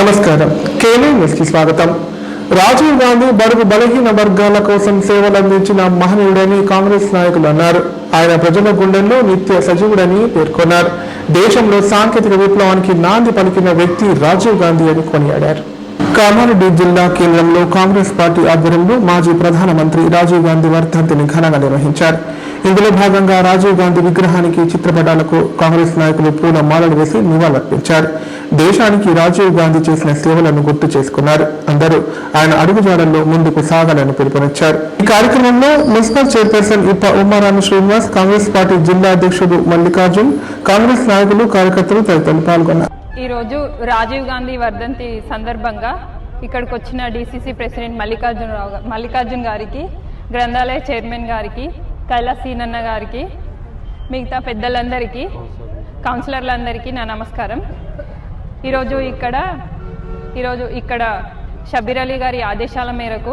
నమస్కారం. కేనే న్యూస్కి స్వాగతం. రాజీవ్ గాంధీ బడుగు బలహీన వర్గాల కోసం సేవలందించిన మహనీయుడని కాంగ్రెస్ నాయకులు అన్నారు. ఆయన ప్రజల గుండెల్లో నిత్య సజీవుడని పేర్కొన్నారు. దేశంలో సాంకేతిక విప్లవానికి నాంది పలికిన వ్యక్తి రాజీవ్ గాంధీ అని కొనియాడారు. కామారెడ్డి జిల్లా కేంద్రంలో కాంగ్రెస్ పార్టీ ఆధ్వర్యంలో మాజీ ప్రధానమంత్రి రాజీవ్ గాంధీ వర్ధంతిని ఘనంగా నిర్వహించారు. ఇందులో భాగంగా రాజీవ్ గాంధీ విగ్రహానికి, చిత్రపటాలకు కాంగ్రెస్ నాయకులు పూల మాలలు వేసి నివాళులర్పించారు. దేశానికి రాజీవ్ గాంధీ చేసిన సేవలను గుర్తు చేసుకున్నారు. అందరూ ఆయన అడుగుజాడల్లో ముందుకు సాగాలని పిలుపునిచ్చారు. ఈ కార్యక్రమంలో మున్సిపల్ చైర్పర్సన్ ఇప్ప ఉమారాణి శ్రీనివాస్, కాంగ్రెస్ పార్టీ జిల్లా అధ్యక్షుడు మల్లికార్జున్, కాంగ్రెస్ నాయకులు, కార్యకర్తలు తదితరులు పాల్గొన్నారు. ఈ రోజు రాజీవ్ గాంధీ వర్ధంతి సందర్భంగా ఇక్కడికి వచ్చిన డీసీసీ ప్రెసిడెంట్ మల్లికార్జున్ గారికి, గ్రంథాలయ చైర్మన్ గారికి, కైలాస్ సీనన్న గారికి, మిగతా పెద్దలందరికీ, కౌన్సిలర్లందరికీ నా నమస్కారం. ఈరోజు ఇక్కడ షబ్బీర్ అలీ గారి ఆదేశాల మేరకు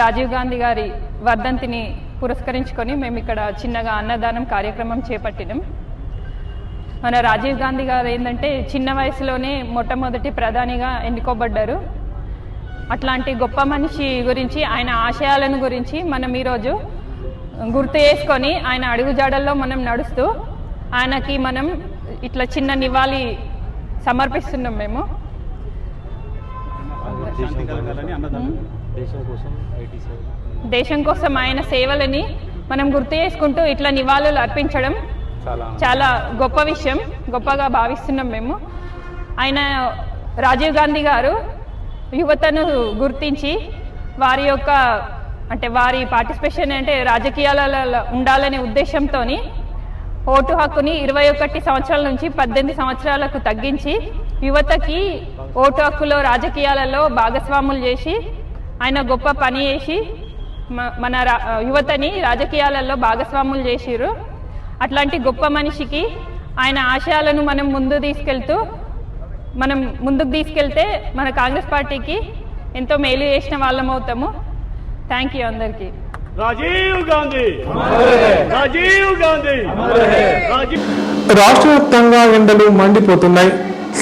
రాజీవ్ గాంధీ గారి వర్ధంతిని పురస్కరించుకొని మేము ఇక్కడ చిన్నగా అన్నదానం కార్యక్రమం చేపట్టినాం. మన రాజీవ్ గాంధీ గారు ఏంటంటే చిన్న వయసులోనే మొట్టమొదటి ప్రధానిగా ఎన్నుకోబడ్డారు. అట్లాంటి గొప్ప మనిషి గురించి, ఆయన ఆశయాలను గురించి మనం ఈరోజు గుర్తు చేసుకొని ఆయన అడుగుజాడల్లో మనం నడుస్తూ ఆయనకి మనం ఇట్లా చిన్న నివాళి సమర్పిస్తున్నాం. మేము దేశం కోసం ఆయన సేవలని మనం గుర్తు చేసుకుంటూ ఇట్లా నివాళులు అర్పించడం చాలా గొప్ప విషయం, గొప్పగా భావిస్తున్నాం మేము. ఆయన రాజీవ్ గాంధీ గారు యువతను గుర్తించి వారి పార్టిసిపేషన్ అంటే రాజకీయాలలో ఉండాలనే ఉద్దేశంతో ఓటు హక్కుని 21 సంవత్సరాల నుంచి 18 సంవత్సరాలకు తగ్గించి యువతకి ఓటు హక్కులో రాజకీయాలలో భాగస్వాములు చేసి ఆయన గొప్ప పని చేసి మన యువతని రాజకీయాలలో భాగస్వాములు చేసిరు. అట్లాంటి గొప్ప మనిషికి ఆయన ఆశయాలను మనం ముందుకు తీసుకెళ్తే మన కాంగ్రెస్ పార్టీకి ఎంతో మేలు చేసిన వాళ్ళం అవుతాము. థ్యాంక్ యూ అందరికీ. రాష్ట్ర వ్యాప్తంగా ఎండలు మండిపోతున్నాయి.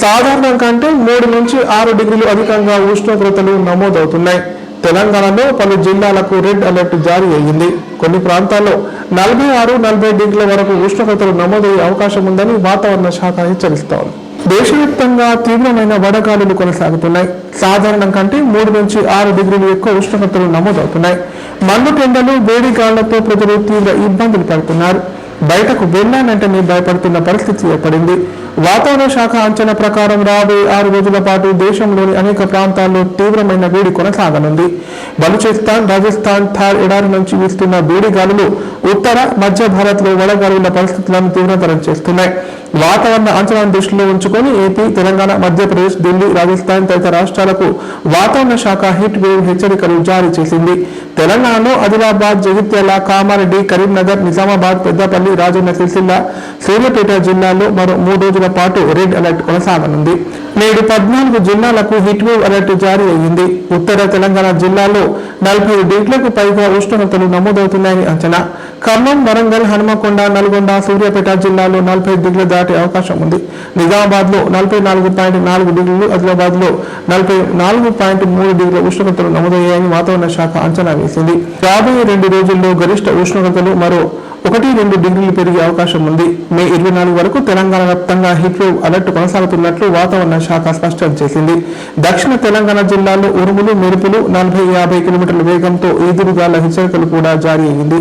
సాధారణం కంటే 3 నుంచి 6 డిగ్రీలు అధికంగా ఉష్ణోగ్రతలు నమోదవుతున్నాయి. తెలంగాణలో పలు జిల్లాలకు రెడ్ అలర్ట్ జారీ అయ్యింది. కొన్ని ప్రాంతాల్లో 46-40 డిగ్రీల వరకు ఉష్ణోగ్రతలు నమోదయ్యే అవకాశం ఉందని వాతావరణ శాఖ హెచ్చరిస్తోంది. దేశవ్యాప్తంగా తీవ్రమైన వడగాలులు కొనసాగుతున్నాయి. సాధారణం కంటే 3 నుంచి 6 డిగ్రీలు ఎక్కువ ఉష్ణోగ్రతలు నమోదవుతున్నాయి. మండుటెండలు, వేడి గాళ్లతో ప్రజలు తీవ్ర ఇబ్బందులు పడుతున్నారు. బయటకు వెళ్లానంటేనే భయపడుతున్న పరిస్థితి ఏర్పడింది. వాతావరణ శాఖ అంచనా ప్రకారం రాబోయే 6 రోజుల పాటు దేశంలోని అనేక ప్రాంతాల్లో తీవ్రమైన వేడి కొనసాగనుంది. బలూచిస్తాన్, రాజస్థాన్, థార్ ఎడారి నుంచి వీస్తున్న వేడి గాలులు ఉత్తర, మధ్య భారత్లో వడగాలుల పరిస్థితులను తీవ్రతరం చేస్తున్నాయి. వాతావరణ అంచనాను దృష్టిలో ఉంచుకొని ఏపీ, తెలంగాణ, మధ్యప్రదేశ్, ఢిల్లీ, రాజస్థాన్ తదితర రాష్ట్రాలకు వాతావరణ శాఖ హీట్ వేవ్ హెచ్చరికలు జారీ చేసింది. తెలంగాణలో ఆదిలాబాద్, జగిత్యాల, కామారెడ్డి, కరీంనగర్, నిజామాబాద్, పెద్దపల్లి, రాజన్న సిరిసిల్ల, సూర్యాపేట జిల్లాల్లో మరో 3 రోజుల పాటు రెడ్ అలర్ట్ కొనసాగనుంది. నేడు 14 జిల్లాలకు హీట్ వేవ్ అలర్ట్ జారీ అయ్యింది. ఉత్తర తెలంగాణ జిల్లాలో 40 డిగ్రీలకు పైగా ఉష్ణోగ్రతలు నమోదవుతున్నాయని అంచనా. ఖమ్మం, వరంగల్, హనుమకొండ, నల్గొండ, సూర్యాపేట జిల్లాలో 40 డిగ్రీలు దాటే అవకాశం ఉంది. నిజామాబాద్ లో 44.4 డిగ్రీలు, ఆదిలాబాద్ లో 44.3 డిగ్రీల ఉష్ణోగ్రతలు నమోదయ్యాయని వాతావరణ శాఖ అంచనా వేసింది. రాబోయే 2 రోజుల్లో గరిష్ట ఉష్ణోగ్రతలు మరో 1-2 డిగ్రీలు పెరిగే అవకాశం ఉంది. మే 24 వరకు తెలంగాణ వ్యాప్తంగా హీట్ వేవ్ అలర్ట్ కొనసాగుతున్నట్లు వాతావరణ శాఖ స్పష్టం చేసింది. దక్షిణ తెలంగాణ జిల్లాల్లో ఉరుములు, మెరుపులు, 40-50 కిలోమీటర్ల వేగంతో ఈదురుగాల హెచ్చరికలు కూడా జారీ అయింది.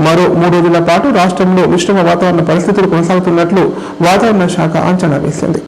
మరో 3 రోజుల పాటు రాష్ట్రంలో మిశ్రమ వాతావరణ పరిస్థితులు కొనసాగుతున్నట్లు వాతావరణ శాఖ అంచనా వేసింది.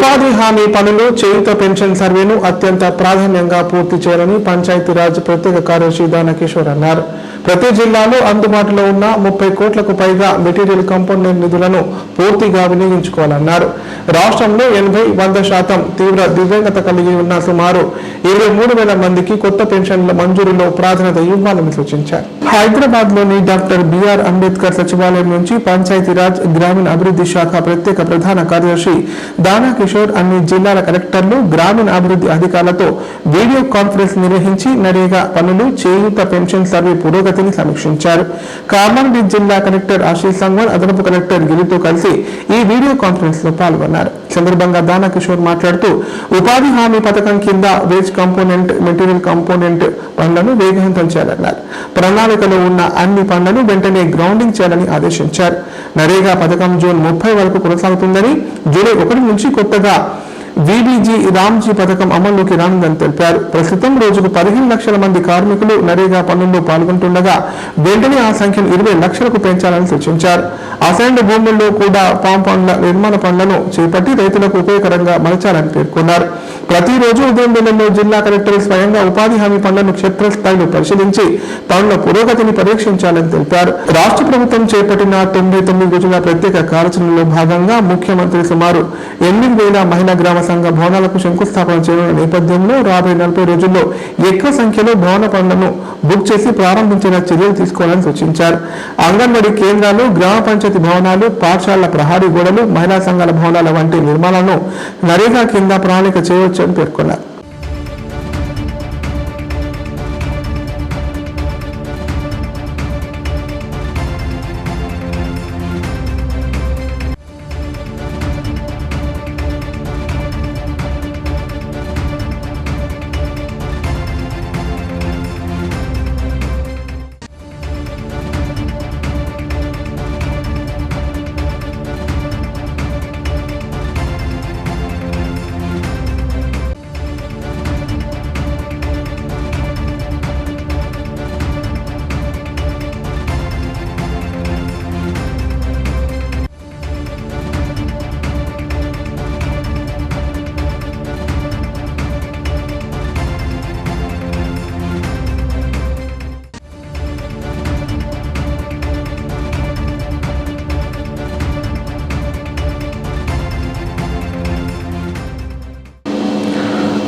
ఉపాధి హామీ పనులు, చేయూత పెన్షన్ సర్వేను అత్యంత ప్రాధాన్యంగా పూర్తి చేయాలని పంచాయతీరాజ్ ప్రత్యేక కార్యదర్శి దానకిషోర్ అన్నారు. ప్రతి జిల్లాలో అందుబాటులో ఉన్న 30 కోట్లకు పైగా మెటీరియల్ కంపోనెంట్ నిధులను పూర్తిగా వినియోగించుకోవాలన్నారు. రాష్ట్రంలో 80-100% తీవ్ర దివ్యాంగత కలిగి ఉన్న సుమారు 23,000 మందికి కొత్త పెన్షన్ల మంజూరులో ప్రాధాన్యత ఇవ్వాలని సూచించారు. హైదరాబాద్ లోని డాక్టర్ బిఆర్ అంబేద్కర్ సచివాలయం నుంచి పంచాయతీరాజ్ గ్రామీణ అభివృద్ధి శాఖ ప్రత్యేక ప్రధాన కార్యదర్శి దానకిషోర్ అన్ని జిల్లాల కలెక్టర్లు, గ్రామీణ అభివృద్ధి అధికారులతో వీడియో కాన్ఫరెన్స్ నిర్వహించి నరేగా పనులు, చేయూత పెన్షన్ సర్వే పురోగతిని సమీక్షించారు. కామారెడ్డి జిల్లా కలెక్టర్ ఆశీష్ సంగవన్, అదనపు కలెక్టర్ గిరితో కలిసి ఈ వీడియో కాన్ఫరెన్స్ లో పాల్గొన్నారు. సందర్భంగా దానకిషోర్ మాట్లాడుతూ ఉపాధి హామీ పథకం కింద వేజ్ కంపోనెంట్, మెటీరియల్ కంపోనెంట్ పనులను వేగవంతం చేయాలన్నారు. ప్రణాళికలో ఉన్న అన్ని పనులను వెంటనే గ్రౌండింగ్ చేయాలని ఆదేశించారు. నరేగా పథకం జూన్ 30 వరకు కొనసాగుతుందని, జూలై 1 నుంచి కొత్తగా వీబీజీ రామ్జీ పథకం అమల్లోకి రానుందని తెలిపారు. ప్రస్తుతం రోజుకు 15 లక్షల మంది కార్మికులు నరేగా పనుల్లో పాల్గొంటుండగా వెంటనే ఆ సంఖ్యను 20 లక్షలకు పెంచాలని సూచించారు. అసైన్డ్ భూముల్లో కూడా పామ్ పనుల నిర్మాణ పనులను చేపట్టి రైతులకు ఉపయోగకరంగా మలచాలని పేర్కొన్నారు. ప్రతిరోజు ఉదయం వేళల్లో జిల్లా కలెక్టర్ స్వయంగా ఉపాధి హామీ పనులను క్షేత్రస్థాయిలో పరిశీలించి పనుల పురోగతిని పరీక్షించాలని తెలిపారు. రాష్ట్ర ప్రభుత్వం చేపట్టిన 99 రోజుల ప్రత్యేక కార్యాచరణలో భాగంగా ముఖ్యమంత్రి సుమారు 8,000 మహిళా గ్రామ సంఘ భవనాలకు శంకుస్థాపన చేయనున్న నేపథ్యంలో రాబోయే 40 రోజుల్లో ఎక్కువ సంఖ్యలో భవన పనులను బుక్ చేసి ప్రారంభించిన చర్యలు తీసుకోవాలని సూచించారు. అంగన్వాడీ కేంద్రాలు, గ్రామ పంచాయతీ భవనాలు, పాఠశాలల ప్రహారీ గోడలు, మహిళా సంఘాల భవనాల వంటి నిర్మాణాలను నరేగా కింద ప్రణాళిక చేయవచ్చని పేర్కొన్నారు.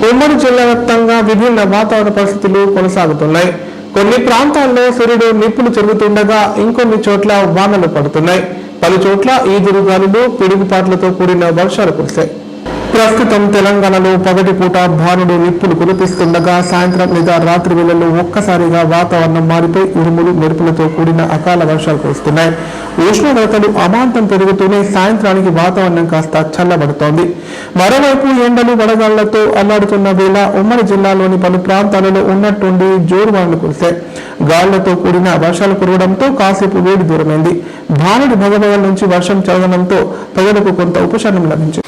ఉమ్మడి జిల్లా వ్యాప్తంగా విభిన్న వాతావరణ పరిస్థితులు కొనసాగుతున్నాయి. కొన్ని ప్రాంతాల్లో సూర్యుడు నిప్పులు చెరుగుతుండగా ఇంకొన్ని చోట్ల వానలు పడుతున్నాయి. పలు చోట్ల ఈదురుగాలులు, పిడుగుపాట్లతో కూడిన వర్షాలు కురిశాయి. ప్రస్తుతం తెలంగాణలో పగటిపూట భానుడు నిప్పులు కురిపిస్తుండగా సాయంత్రం లేదా రాత్రి వేళల్లో ఒక్కసారిగా వాతావరణం మారిపోయి ఉరుములు, మెరుపులతో కూడిన అకాల వర్షాలు కురుస్తున్నాయి. ఉష్ణోగ్రతలు అమాంతం పెరుగుతూనే సాయంత్రానికి వాతావరణం కాస్త చల్లబడుతోంది. మరోవైపు ఎండలు, వడగాళ్లతో అల్లాడుతున్న వేళ ఉమ్మడి జిల్లాలోని పలు ప్రాంతాలలో ఉన్నట్టుండి జోరువానలు కురిశాయి. గాళ్లతో కూడిన వర్షాలు కురవడంతో కాసేపు వేడి దూరమైంది. భానుడి భగభగల నుంచి వర్షం చదవడంతో ప్రజలకు కొంత ఉపశమనం లభించింది.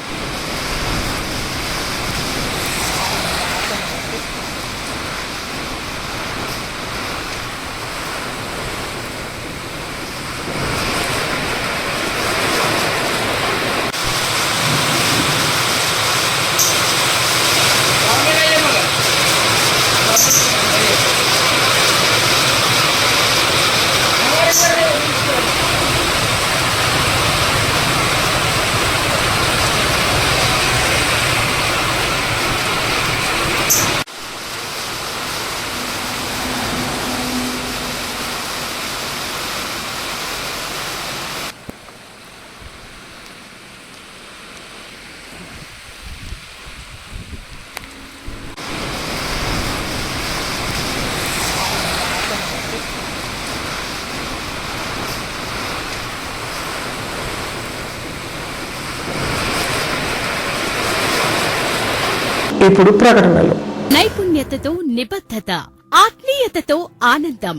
ఇప్పుడు ప్రకటనలు. నైపుణ్యతతో నిబద్ధత, ఆత్మీయతతో ఆనందం,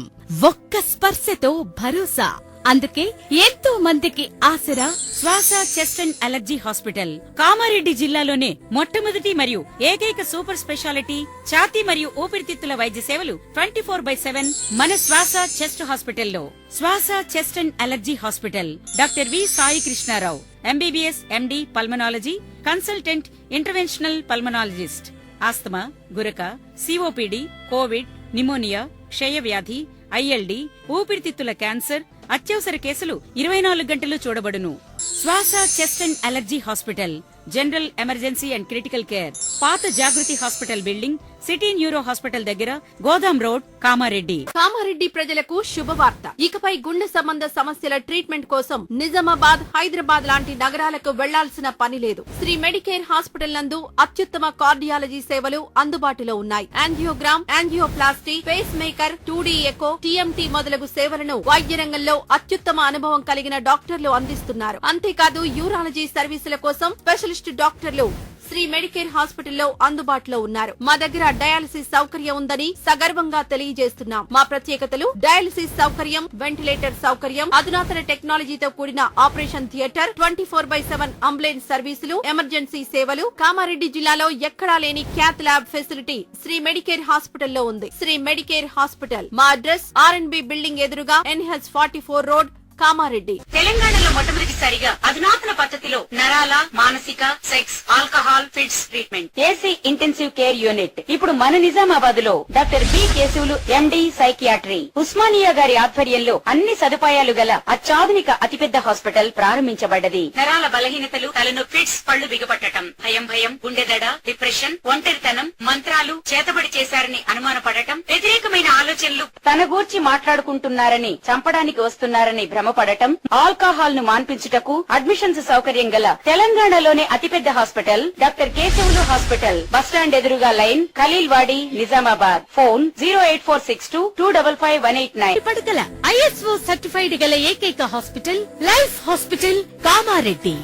ఒక్క స్పర్శతో భరోసా. అందుకే ఎంతో మందికి ఆసరా శ్వాస chest and allergy hospital. Kamareddy జిల్లాలోనే మొట్టమొదటి మరియు ఏకైక సూపర్ స్పెషాలిటీ ఛాతీ మరియు ఊపిరితిత్తుల వైద్య సేవలు 24/7 మన శ్వాస చెస్ట్ హాస్పిటల్లో. Swasa chest and allergy hospital. Doctor V Sai Krishna Rao, MBBS MD pulmonology, consultant interventional pulmonologist. Asthma, గురక, సిఓపిడి, కోవిడ్, నిమోనియా, క్షయవ్యాధి, ఐఎల్డి, ఊపిరితిత్తుల క్యాన్సర్, అత్యవసర కేసులు 24 గంటలు చూడబడును. Swasa chest and allergy hospital. General emergency and critical care. పాత Jagruti hospital building, city neuro hospital దగ్గర, గోదాం రోడ్, కామారెడ్డి. కామారెడ్డి ప్రజలకు శుభవార్త. ఇకపై గుండె సంబంధ సమస్యల ట్రీట్మెంట్ కోసం నిజామాబాద్, హైదరాబాద్ లాంటి నగరాలకు వెళ్లాల్సిన పని లేదు. శ్రీ మెడికేర్ హాస్పిటల్ నందు అత్యుత్తమ కార్డియాలజీ సేవలు అందుబాటులో ఉన్నాయి. Angiogram, angioplasty, pacemaker, 2D echo, TMT మొదలగు సేవలను వైద్య రంగంలో అత్యుత్తమ అనుభవం కలిగిన డాక్టర్లు అందిస్తున్నారు. అంతేకాదు యూరాలజీ సర్వీసుల కోసం స్పెషలిస్ట్ డాక్టర్లు శ్రీ మెడికేర్ హాస్పిటల్లో అందుబాటులో ఉన్నారు. మా దగ్గర డయాలసిస్ సౌకర్యం ఉందని సగర్వంగా తెలియజేస్తున్నాం. మా ప్రత్యేకతలు: డయాలసిస్ సౌకర్యం, వెంటిలేటర్ సౌకర్యం, అధునాతన టెక్నాలజీతో కూడిన ఆపరేషన్ థియేటర్, 24/7 అంబులెన్స్ సర్వీసులు, ఎమర్జెన్సీ సేవలు. కామారెడ్డి జిల్లాలో ఎక్కడా లేని cath lab facility Sri Medicare హాస్పిటల్లో ఉంది. Sri Medicare hospital. మా అడ్రస్ ఆర్ఎన్బి బిల్డింగ్ ఎదురుగా, NH 44 రోడ్, కామారెడ్డి. తెలంగాణలో మొట్టమొదటిసారిగా అధునాతన పద్ధతిలో నరాల, మానసిక, sex, alcohol fits treatment, AC intensive care unit ఇప్పుడు మన నిజామాబాద్ లో doctor B Keshavulu MD psychiatry, Osmania గారి ఆధ్వర్యంలో అన్ని సదుపాయాలు గల అత్యాధునిక అతిపెద్ద హాస్పిటల్ ప్రారంభించబడ్డది. నరాల బలహీనతలు, తలనొప్పి, ఫిట్స్, పళ్లు బిగపట్టడం, భయం, గుండెదడ, డిప్రెషన్, ఒంటరితనం, మంత్రాలు చేతబడి చేశారని అనుమానపడటం, వ్యతిరేకమైన ఆలోచనలు, తన గూర్చి మాట్లాడుకుంటున్నారని, చంపడానికి వస్తున్నారని భ్రమపడటం, ఆల్కహాల్ ను మాన్పించుటకు అడ్మిషన్స్ సౌకర్యం గల తెలంగాణలోనే అతిపెద్ద hospital doctor Keshavulu hospital. Bus stand ఎదురుగా లైన్, ఖలీల్వాడి, నిజామాబాద్. ఫోన్ 08462255189. పడకల ISO సర్టిఫైడ్ గల ఏకైక hospital life hospital Kamareddy.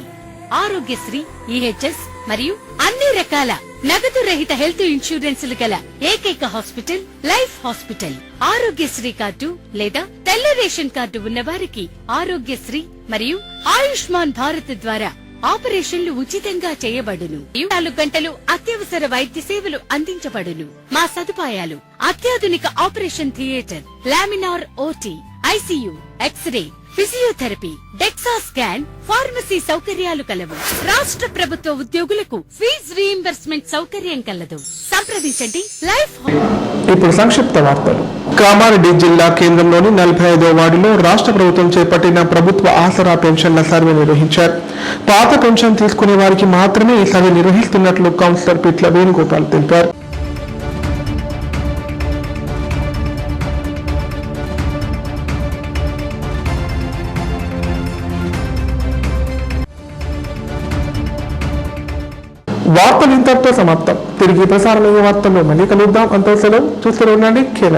Aarogyasri, EHS మరియు అన్ని రకాల నగదు రహిత హెల్త్ ఇన్సూరెన్సులు గల ఏకైక hospital life hospital. Aarogyasri card లేదా తెల్ల రేషన్ కార్డు ఉన్న వారికి ఆరోగ్యశ్రీ మరియు ఆయుష్మాన్ భారత్ ద్వారా ఆపరేషన్లు ఉచితంగా చేయబడును. 24 గంటలు అత్యవసర వైద్య సేవలు అందించబడును. మా సదుపాయాలు: అత్యాధునిక operation theatre, laminar OT, ICU, x-ray, physiotherapy, DEXA scan, pharmacy సౌకర్యాలు కలవు. రాష్ట్ర ప్రభుత్వ ఉద్యోగులకు ఫీజు రీయింబర్స్మెంట్ సౌకర్యం కలదు. సంప్రదించండి లైఫ్. ఇప్పుడు సంక్షిప్త వార్తలు. కామారెడ్డి జిల్లా కేంద్రంలోని 45వ వార్డులో రాష్ట్ర ప్రభుత్వం చేపట్టిన ప్రభుత్వ ఆసరా పెన్షన్ల సర్వే నిర్వహించారు. పాత పెన్షన్ తీసుకునే వారికి మాత్రమే ఈ సర్వే నిర్వహిస్తున్నట్లు కౌన్సిలర్ పిట్ల వేణుగోపాల్ తెలిపారు. వార్తలు ఇంతటితో సమాప్తం. తిరిగి ప్రసారమయ్యే వార్తల్లో మళ్ళీ కలుద్దాం. అంత సెలవు. చూస్తూ ఉండండి K9.